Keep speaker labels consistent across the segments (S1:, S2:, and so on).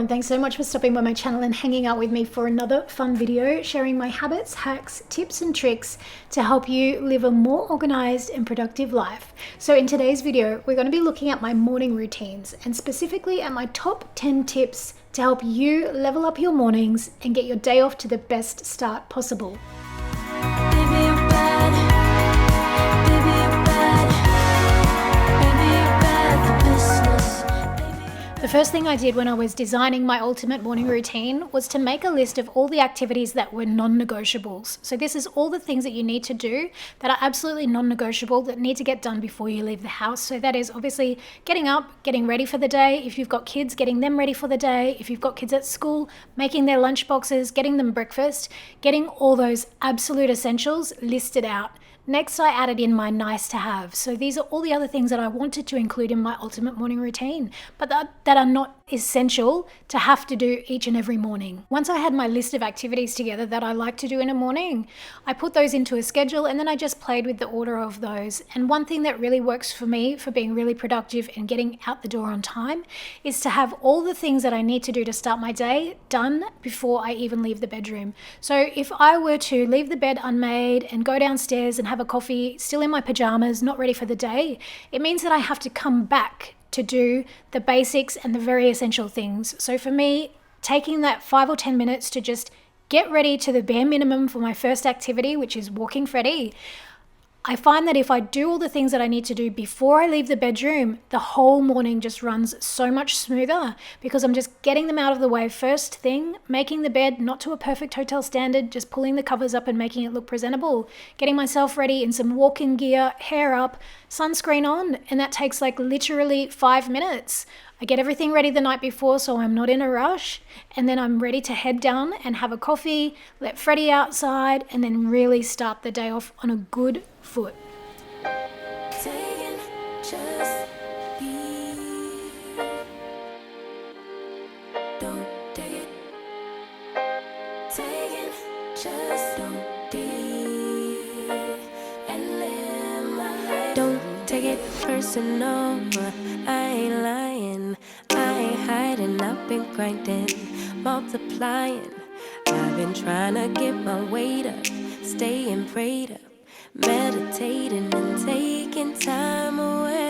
S1: everyone, thanks so much for stopping by my channel and hanging out with me for another fun video sharing my habits, hacks, tips and tricks to help you live a more organized and productive life. So in today's video, we're going to be looking at my morning routines and specifically at my top 10 tips to help you level up your mornings and get your day off to the best start possible. The first thing I did when I was designing my ultimate morning routine was to make a list of all the activities that were non-negotiables. So this is all the things that you need to do that are absolutely non-negotiable that need to get done before you leave the house. So that is obviously getting up, getting ready for the day. If you've got kids, getting them ready for the day. If you've got kids at school, making their lunch boxes, getting them breakfast, getting all those absolute essentials listed out. Next, I added in my nice to have. So these are all the other things that I wanted to include in my ultimate morning routine, but that are not essential to have to do each and every morning. Once I had my list of activities together that I like to do in a morning, I put those into a schedule and then I just played with the order of those. And one thing that really works for me for being really productive and getting out the door on time is to have all the things that I need to do to start my day done before I even leave the bedroom. So if I were to leave the bed unmade and go downstairs and have a coffee, still in my pajamas, not ready for the day, it means that I have to come back to do the basics and the very essential things. So for me, taking that 5 or 10 minutes to just get ready to the bare minimum for my first activity, which is walking Freddie, I find that if I do all the things that I need to do before I leave the bedroom, the whole morning just runs so much smoother because I'm just getting them out of the way first thing, making the bed not to a perfect hotel standard, just pulling the covers up and making it look presentable, getting myself ready in some walking gear, hair up, sunscreen on, and that takes like literally 5 minutes. I get everything ready the night before so I'm not in a rush, and then I'm ready to head down and have a coffee, let Freddie outside, and then really start the day off on a good foot.
S2: Don't take it personal, I ain't lying, I ain't hiding, I've been grinding, multiplying. I've been trying to get my weight up, staying prayed up, meditating and taking time away.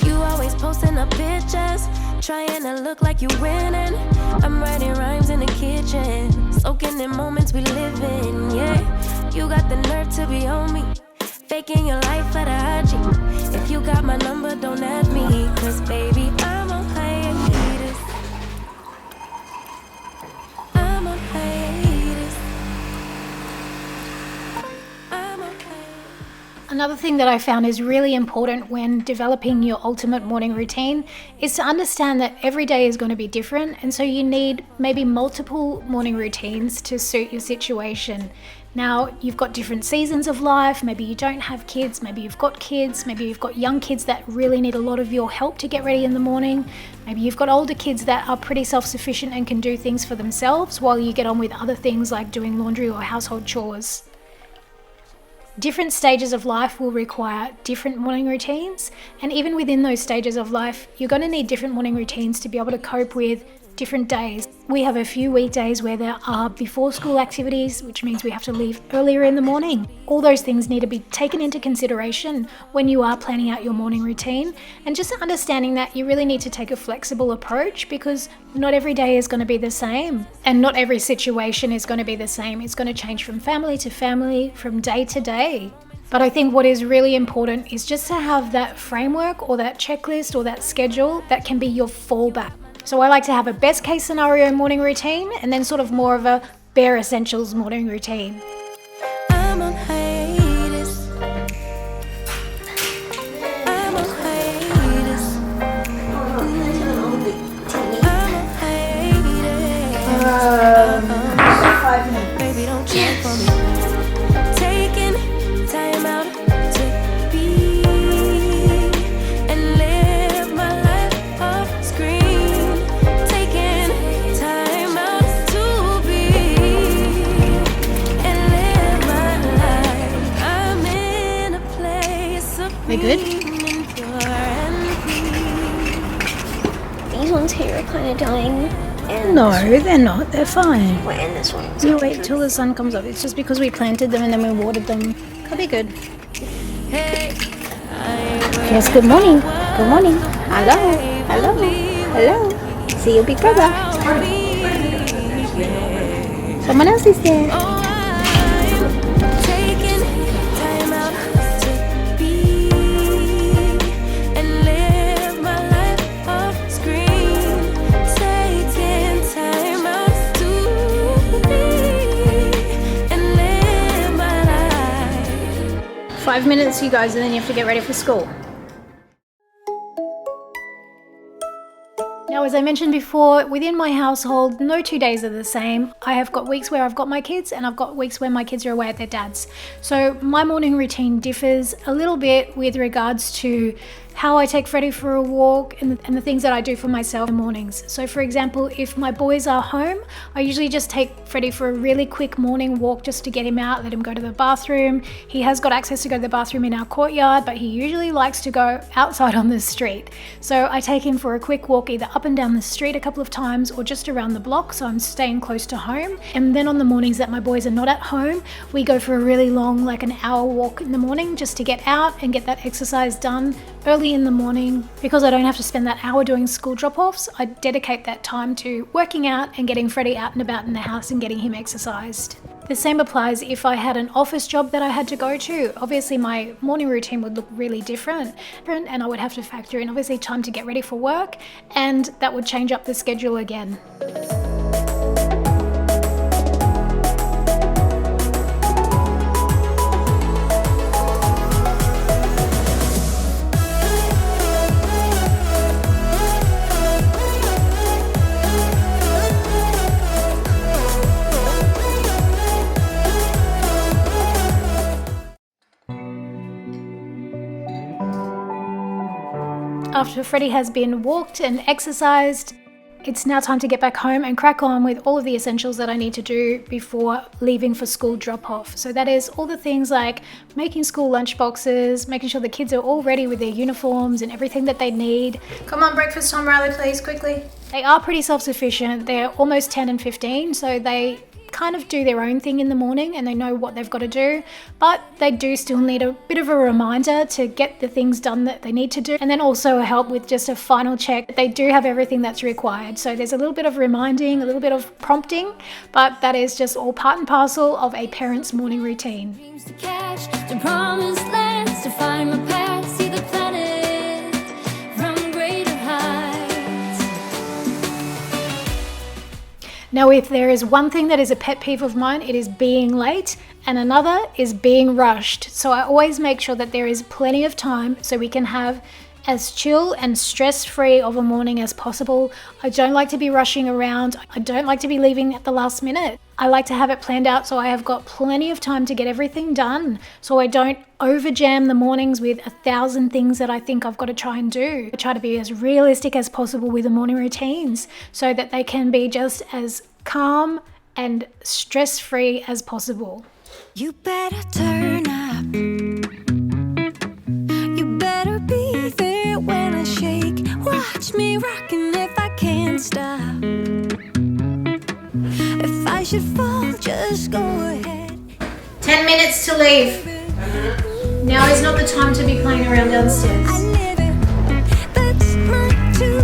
S2: You always posting up pictures, trying to look like you winning. I'm writing rhymes in the kitchen, soaking in moments we live in, yeah. You got the nerve to be on me, faking your life for the IG. If you got my number, don't add me, cause baby, I'm on hiatus. I'm on hiatus. I'm on hiatus.
S1: Another thing that I found is really important when developing your ultimate morning routine is to understand that every day is going to be different, and so you need maybe multiple morning routines to suit your situation. Now, you've got different seasons of life, maybe you don't have kids, maybe you've got kids, maybe you've got young kids that really need a lot of your help to get ready in the morning, maybe you've got older kids that are pretty self-sufficient and can do things for themselves while you get on with other things like doing laundry or household chores. Different stages of life will require different morning routines, and even within those stages of life, you're going to need different morning routines to be able to cope with different days. We have a few weekdays where there are before school activities, which means we have to leave earlier in the morning. All those things need to be taken into consideration when you are planning out your morning routine, and just understanding that you really need to take a flexible approach because not every day is going to be the same and not every situation is going to be the same. It's going to change from family to family, from day to day. But I think what is really important is just to have that framework or that checklist or that schedule that can be your fallback. So I like to have a best case scenario morning routine and then sort of more of a bare essentials morning routine.
S2: I'm on hiatus. I'm on hiatus. I'm on hiatus. Baby, don't check for me. Taking time out to be and live my life off screen. Taking time out to be and live my life. I'm in a place of
S1: We're good?
S2: meaning for and
S3: These ones here. kind of dying. And
S1: No, they're not. They're fine.
S3: Well, and this one.
S1: You wait till the sun comes up. It's just because we planted them and then we watered them. Could be good. Yes, good morning. Good morning. Hello. Hello. Hello. See your big brother. Someone else is there. Five minutes, you guys, and then you have to get ready for school. Now, as I mentioned before, within my household, no 2 days are the same. I have got weeks where I've got my kids and I've got weeks where my kids are away at their dad's. So my morning routine differs a little bit with regards to how I take Freddie for a walk and the things that I do for myself in the mornings. So for example, if my boys are home, I usually just take Freddie for a really quick morning walk just to get him out, let him go to the bathroom. He has got access to go to the bathroom in our courtyard, but he usually likes to go outside on the street. So I take him for a quick walk either up and down the street a couple of times or just around the block, so I'm staying close to home. And then on the mornings that my boys are not at home, we go for a really long, like an hour walk in the morning just to get out and get that exercise done early in the morning. Because I don't have to spend that hour doing school drop-offs, I dedicate that time to working out and getting Freddie out and about in the house and getting him exercised. The same applies if I had an office job that I had to go to. Obviously my morning routine would look really different and I would have to factor in obviously time to get ready for work, and that would change up the schedule again. After Freddie has been walked and exercised, it's now time to get back home and crack on with all of the essentials that I need to do before leaving for school drop-off. So that is all the things like making school lunch boxes, making sure the kids are all ready with their uniforms and everything that they need. Come on, breakfast time, Riley, please, quickly. They are pretty self-sufficient. They're almost 10 and 15, so they kind of do their own thing in the morning and they know what they've got to do, but they do still need a bit of a reminder to get the things done that they need to do, and then also help with just a final check. They do have everything that's required, so there's a little bit of reminding, a little bit of prompting, but that is just all part and parcel of a parent's morning routine.
S2: To catch, to promised lands, to find my path, see the planet from greater heights.
S1: Now, if there is one thing that is a pet peeve of mine, it is being late, and another is being rushed. So I always make sure that there is plenty of time so we can have as chill and stress-free of a morning as possible. I don't like to be rushing around. I don't like to be leaving at the last minute. I like to have it planned out so I have got plenty of time to get everything done, so I don't overjam the mornings with 1,000 things that I think I've got to try and do. I try to be as realistic as possible with the morning routines so that they can be just as calm and stress-free as possible.
S2: You better turn up. You better be there when I shake. Watch me rockin' if I can't stop. If I should fall, just go ahead.
S1: 10 minutes to leave. Now is not the time to be playing around downstairs.
S2: I live it. That's my tune.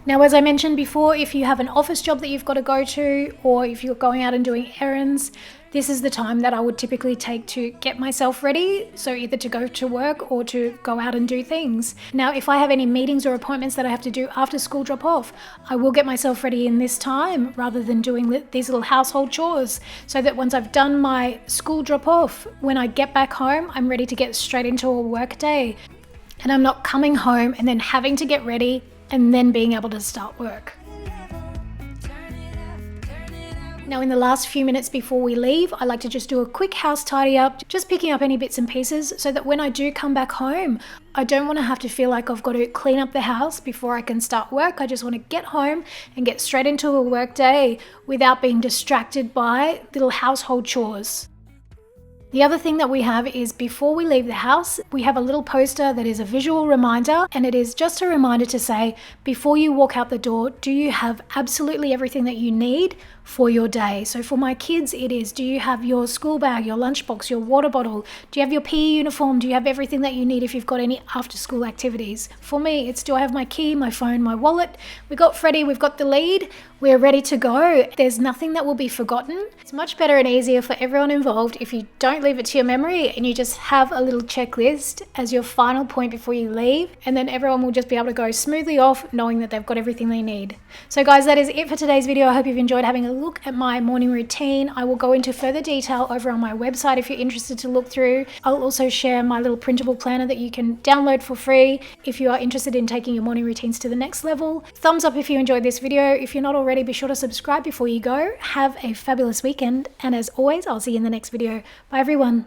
S1: Now, as I mentioned before, if you have an office job that you've got to go to, or if you're going out and doing errands, this is the time that I would typically take to get myself ready. So either to go to work or to go out and do things. Now, if I have any meetings or appointments that I have to do after school drop off, I will get myself ready in this time rather than doing these little household chores, so that once I've done my school drop off, when I get back home, I'm ready to get straight into a work day. And I'm not coming home and then having to get ready and then being able to start work. Now, in the last few minutes before we leave, I like to just do a quick house tidy up, just picking up any bits and pieces so that when I do come back home, I don't want to have to feel like I've got to clean up the house before I can start work. I just want to get home and get straight into a work day without being distracted by little household chores. The other thing that we have is before we leave the house, we have a little poster that is a visual reminder, and it is just a reminder to say, before you walk out the door, do you have absolutely everything that you need for your day? So for my kids, it is, do you have your school bag, your lunchbox, your water bottle? Do you have your PE uniform? Do you have everything that you need if you've got any after school activities? For me, it's, do I have my key, my phone, my wallet? We got Freddie, we've got the lead, we're ready to go. There's nothing that will be forgotten. It's much better and easier for everyone involved if you don't leave it to your memory and you just have a little checklist as your final point before you leave, and then everyone will just be able to go smoothly off knowing that they've got everything they need. So guys, that is it for today's video. I hope you've enjoyed having a look at my morning routine. I will go into further detail over on my website if you're interested to look through. I'll also share my little printable planner that you can download for free if you are interested in taking your morning routines to the next level. Thumbs up if you enjoyed this video. If you're not already, be sure to subscribe before you go. Have a fabulous weekend, and as always, I'll see you in the next video. Bye everyone.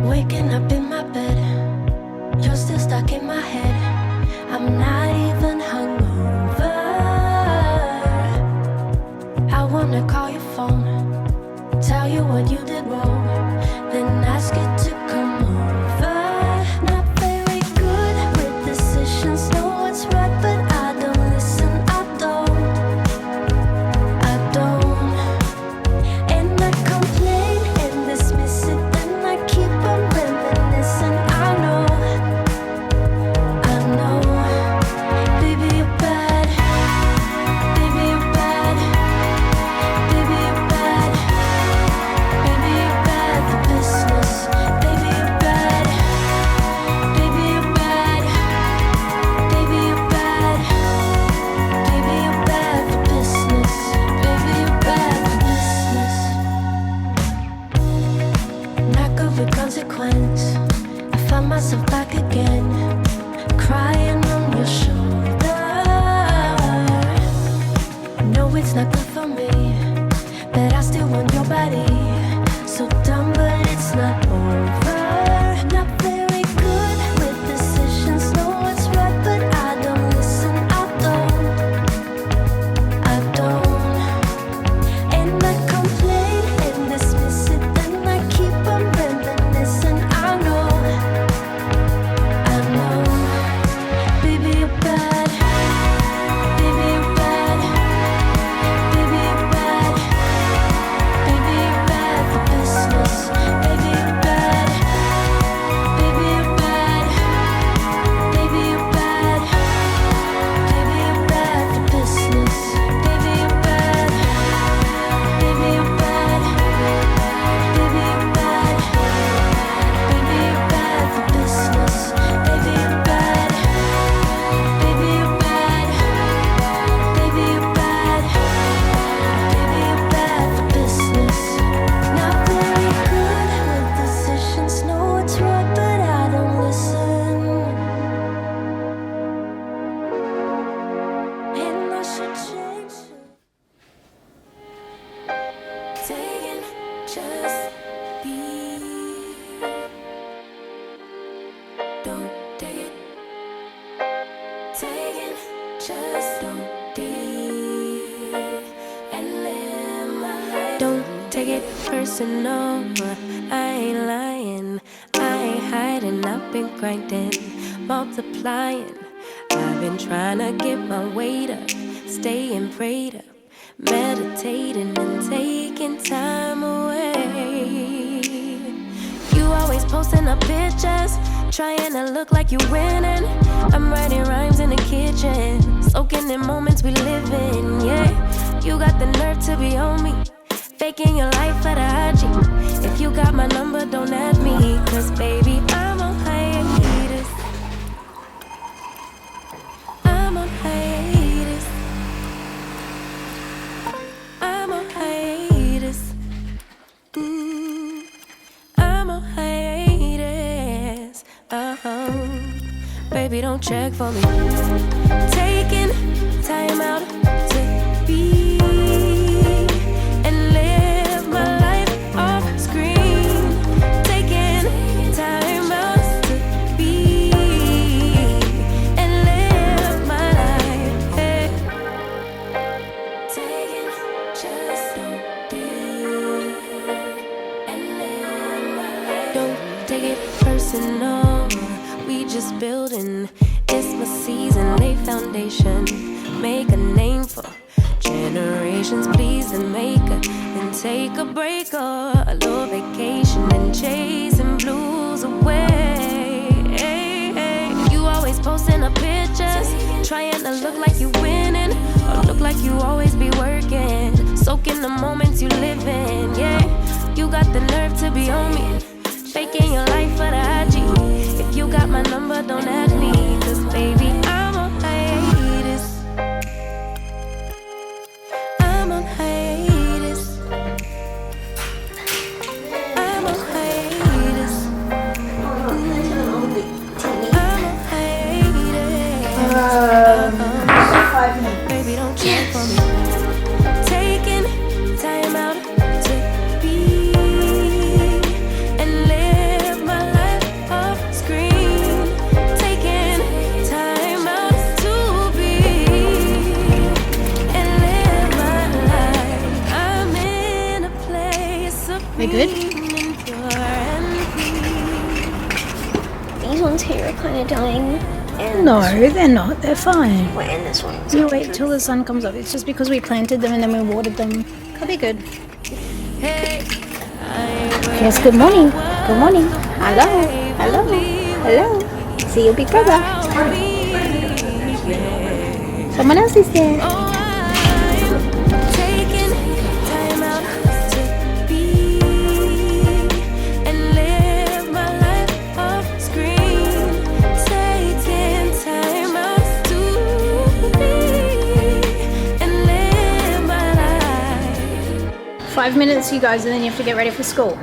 S2: Waking up in my bed, you're still stuck in my head. I'm not even hungover. I wanna call your phone, tell you what you did wrong, then ask you to come over. Not very good with decisions, know what's right, but I don't listen. I don't. And I complain and dismiss it, then I keep on reminiscing. I know, baby you're bad, baby you're bad, baby you're bad, baby you're bad for business, baby you're bad, baby you're bad, baby you're bad, baby you're bad for business, baby you're bad for business. Not good with consequence. I found myself back again, crying on your shoulder. No, it's not good for me, but I still want your body. So dumb, but it's not over. Not very good with decisions, know what's right, but I don't listen. I don't. And I complain and dismiss it, then I keep on reminiscing. I know, baby you're bad, baby you're bad, baby you're bad, baby you're bad for business, baby you're bad, baby you're bad, baby you're bad, baby you're bad for business, baby you're bad, baby you're bad, baby you're bad, baby you're bad for business, baby you're bad, baby you're bad, baby you're bad, baby you're bad for business. Not very good with decisions, know what's right, but I don't listen. And I should change. Taking just be. Don't take it. Taking just don't be. And live my life. Don't take it personal. I ain't lying. I ain't hiding. I've been grinding, multiplying. I've been trying to get my weight up, staying prayed up, meditating and taking time away. You always posting up pictures, trying to look like you winning. I'm writing rhymes in the kitchen, soaking in moments we live in. Yeah, you got the nerve to be on me, faking your life for the IG. If you got my number, don't add me, cause baby, I'm on hiatus. I'm on hiatus. I'm on hiatus. I'm on hiatus. Baby, don't check for me. Taking time out to be and live my just building. It's my season, lay foundation, make a name for generations. Please and make a, then take a break or a little vacation and chasing blues away. You always posting up pictures, trying to look like you winning or look like you always be working. Soaking the moments you live in, yeah. You got the nerve to be on me, faking your life for the IG. If you got my number, don't add me, 'cause baby, I'm on hiatus. I'm on hiatus. I'm on hiatus. I'm on hiatus. Baby, don't check for me. Taking time out to be and live my life off screen. Taking time out to be and live my life. I'm in a place of
S1: We good?
S2: being and pure and peace.
S3: These ones here are kind of dying. And
S1: No, they're not. They're fine.
S3: Wait, and this one.
S1: You wait till the sun comes up. It's just because we planted them and then we watered them. They'll be good.
S2: Hey,
S1: Yes, good morning. Good morning. Hello. Hello. Hello. See you, big brother. Someone else is there.
S2: taking time out to be and live my life off screen. Taking time out to be and live my life.
S1: 5 minutes, you guys, and then you have to get ready for school.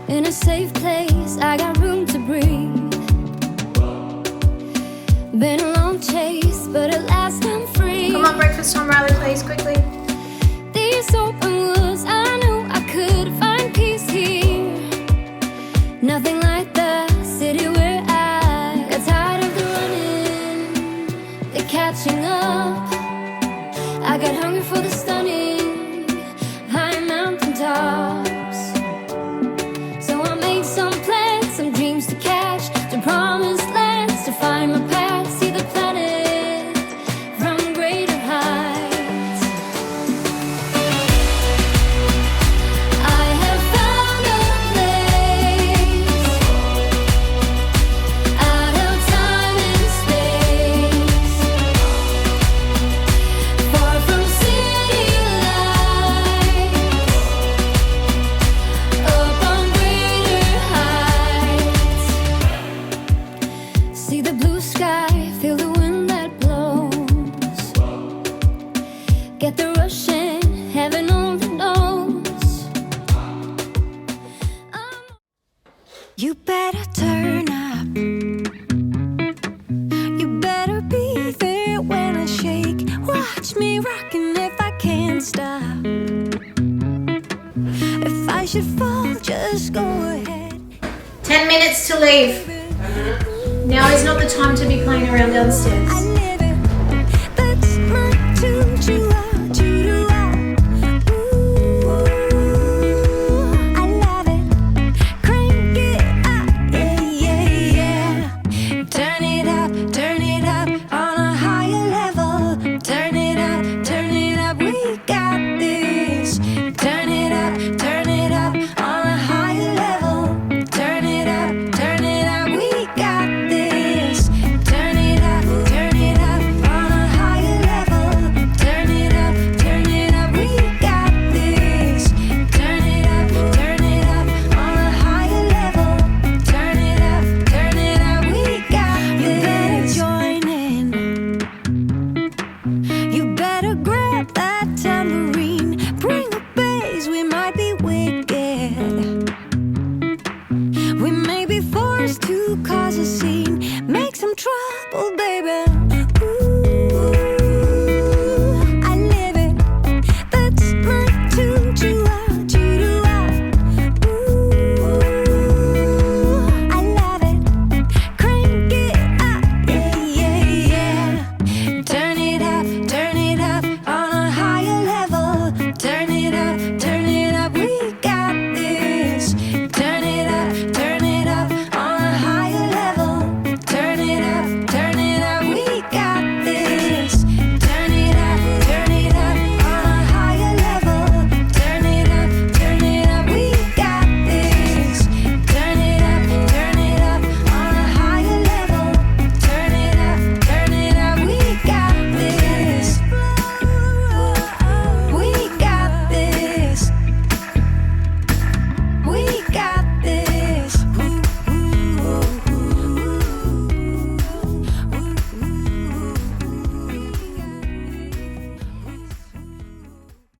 S4: In a safe place, I got room to breathe. Been a long chase, but at last I'm free.
S1: Come on, breakfast time, Riley, please, quickly.
S4: These open woods, I knew I could find peace here. Nothing like the city where I got tired of the running, the catching up. I got hungry for the stunning high mountain tops. So I made some plans, some dreams to catch, to promised lands, to find my path, see the planet from greater heights.
S2: can't stop. If I should fall, just go ahead.
S1: 10 minutes to leave. Now is not the time to be playing around downstairs.